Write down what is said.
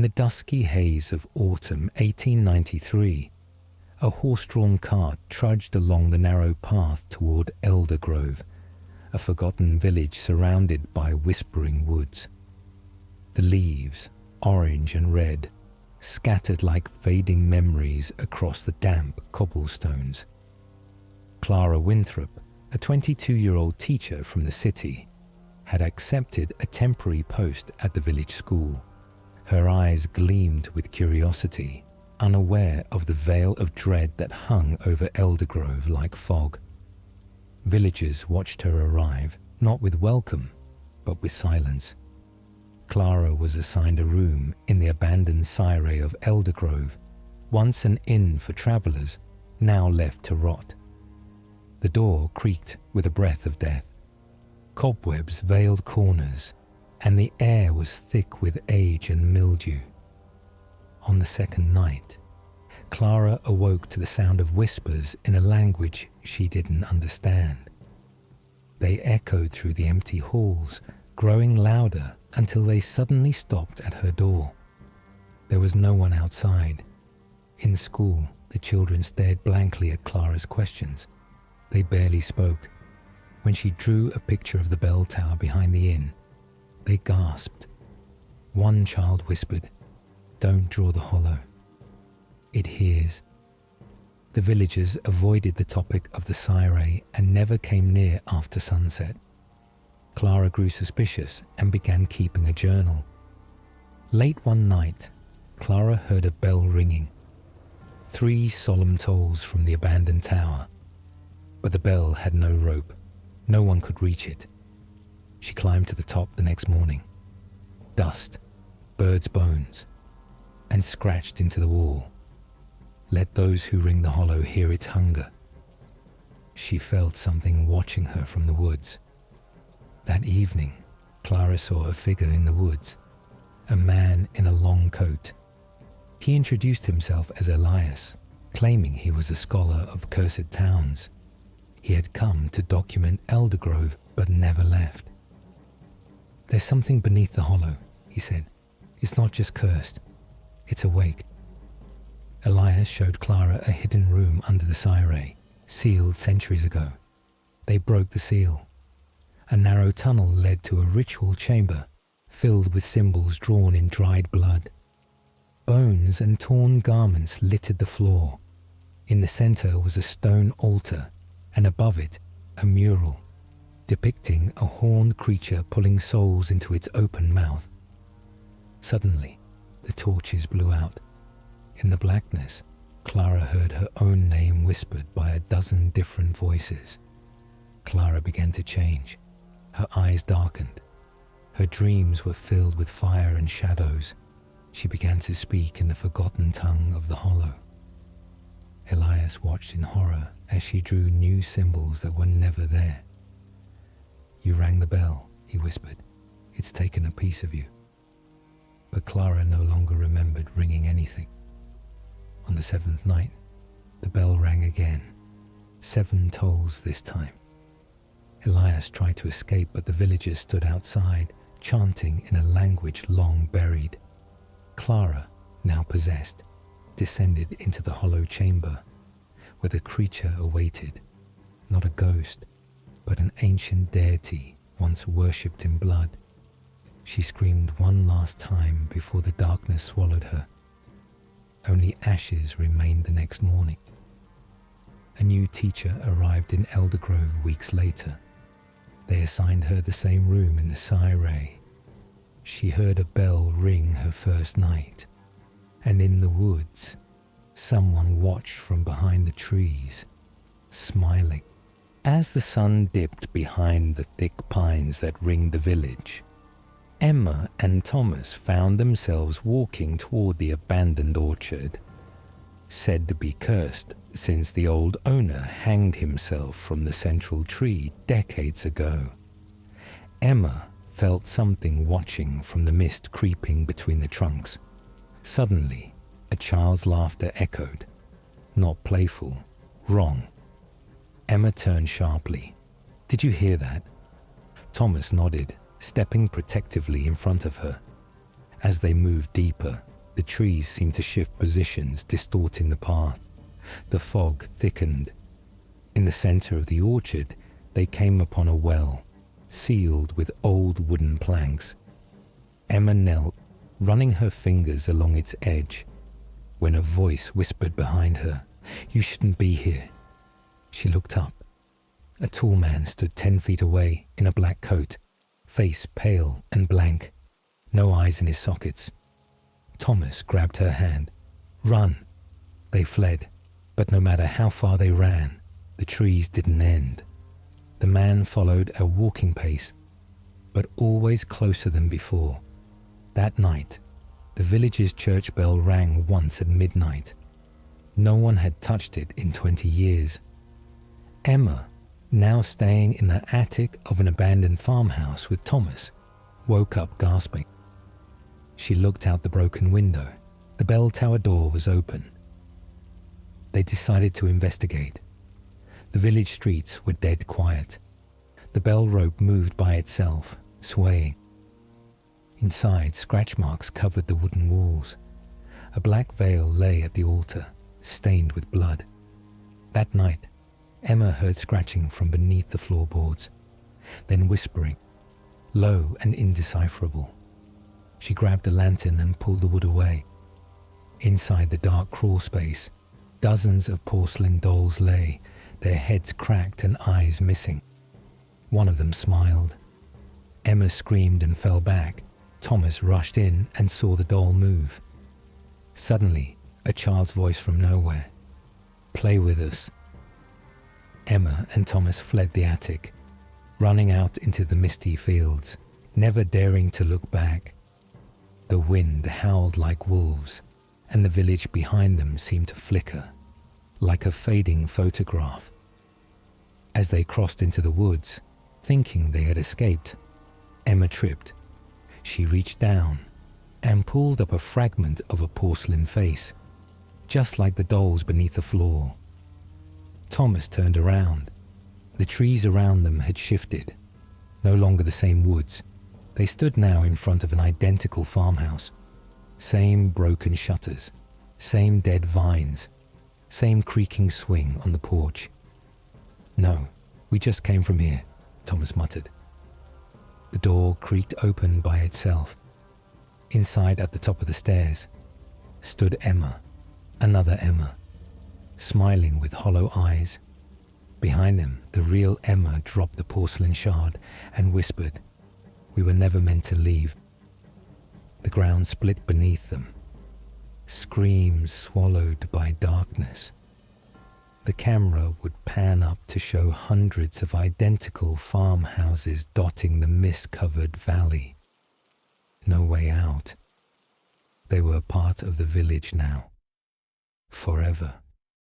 In the dusky haze of autumn 1893, a horse-drawn cart trudged along the narrow path toward Eldergrove, a forgotten village surrounded by whispering woods. The leaves, orange and red, scattered like fading memories across the damp cobblestones. Clara Winthrop, a 22-year-old teacher from the city, had accepted a temporary post at the village school. Her eyes gleamed with curiosity, unaware of the veil of dread that hung over Eldergrove like fog. Villagers watched her arrive, not with welcome, but with silence. Clara was assigned a room in the abandoned Sire of Eldergrove, once an inn for travellers, now left to rot. The door creaked with a breath of death. Cobwebs veiled corners, and the air was thick with age and mildew. On the second night, Clara awoke to the sound of whispers in a language she didn't understand. They echoed through the empty halls, growing louder until they suddenly stopped at her door. There was no one outside. In school, the children stared blankly at Clara's questions. They barely spoke. When she drew a picture of the bell tower behind the inn, they gasped. One child whispered, "Don't draw the hollow. It hears." The villagers avoided the topic of the Sire and never came near after sunset. Clara grew suspicious and began keeping a journal. Late one night, Clara heard a bell ringing. 3 solemn tolls from the abandoned tower. But the bell had no rope. No one could reach it. She climbed to the top the next morning. Dust, birds' bones, and scratched into the wall. Let those who ring the hollow hear its hunger. She felt something watching her from the woods. That evening, Clara saw a figure in the woods, a man in a long coat. He introduced himself as Elias, claiming he was a scholar of cursed towns. He had come to document Eldergrove, but never left. "There's something beneath the hollow," he said. "It's not just cursed, it's awake." Elias showed Clara a hidden room under the Sire, sealed centuries ago. They broke the seal. A narrow tunnel led to a ritual chamber, filled with symbols drawn in dried blood. Bones and torn garments littered the floor. In the center was a stone altar, and above it, a mural, depicting a horned creature pulling souls into its open mouth. Suddenly, the torches blew out. In the blackness, Clara heard her own name whispered by a dozen different voices. Clara began to change. Her eyes darkened. Her dreams were filled with fire and shadows. She began to speak in the forgotten tongue of the hollow. Elias watched in horror as she drew new symbols that were never there. "You rang the bell," he whispered. "It's taken a piece of you." But Clara no longer remembered ringing anything. On the 7th night, the bell rang again. 7 tolls this time. Elias tried to escape, but the villagers stood outside, chanting in a language long buried. Clara, now possessed, descended into the hollow chamber, where the creature awaited, not a ghost, but an ancient deity once worshipped in blood. She screamed one last time before the darkness swallowed her. Only ashes remained the next morning. A new teacher arrived in Eldergrove weeks later. They assigned her the same room in the Sire. She heard a bell ring her first night, and in the woods, someone watched from behind the trees, smiling. As the sun dipped behind the thick pines that ringed the village, Emma and Thomas found themselves walking toward the abandoned orchard, said to be cursed since the old owner hanged himself from the central tree decades ago. Emma felt something watching from the mist creeping between the trunks. Suddenly, a child's laughter echoed. Not playful, wrong. Emma turned sharply. "Did you hear that?" Thomas nodded, stepping protectively in front of her. As they moved deeper, The trees seemed to shift positions, distorting the path. The fog thickened. In the center of the orchard, they came upon a well, sealed with old wooden planks. Emma knelt, running her fingers along its edge, when a voice whispered behind her, "You shouldn't be here." She looked up. A tall man stood 10 feet away in a black coat, face pale and blank, no eyes in his sockets. Thomas grabbed her hand. "Run!" They fled, but no matter how far they ran, the trees didn't end. The man followed at a walking pace, but always closer than before. That night, the village's church bell rang once at midnight. No one had touched it in 20 years. Emma, now staying in the attic of an abandoned farmhouse with Thomas, woke up gasping. She looked out the broken window. The bell tower door was open. They decided to investigate. The village streets were dead quiet. The bell rope moved by itself, swaying. Inside, scratch marks covered the wooden walls. A black veil lay at the altar, stained with blood. That night, Emma heard scratching from beneath the floorboards, then whispering, low and indecipherable. She grabbed a lantern and pulled the wood away. Inside the dark crawl space, dozens of porcelain dolls lay, their heads cracked and eyes missing. One of them smiled. Emma screamed and fell back. Thomas rushed in and saw the doll move. Suddenly, a child's voice from nowhere. "Play with us." Emma and Thomas fled the attic, running out into the misty fields, never daring to look back. The wind howled like wolves, and the village behind them seemed to flicker, like a fading photograph. As they crossed into the woods, thinking they had escaped, Emma tripped. She reached down and pulled up a fragment of a porcelain face, just like the dolls beneath the floor. Thomas turned around. The trees around them had shifted. No longer the same woods. They stood now in front of an identical farmhouse. Same broken shutters, same dead vines, same creaking swing on the porch. "No, we just came from here," Thomas muttered. The door creaked open by itself. Inside, at the top of the stairs, stood Emma, another Emma, smiling with hollow eyes. Behind them, the real Emma dropped the porcelain shard and whispered, "We were never meant to leave." The ground split beneath them. Screams swallowed by darkness. The camera would pan up to show hundreds of identical farmhouses dotting the mist-covered valley. No way out. They were part of the village now. Forever.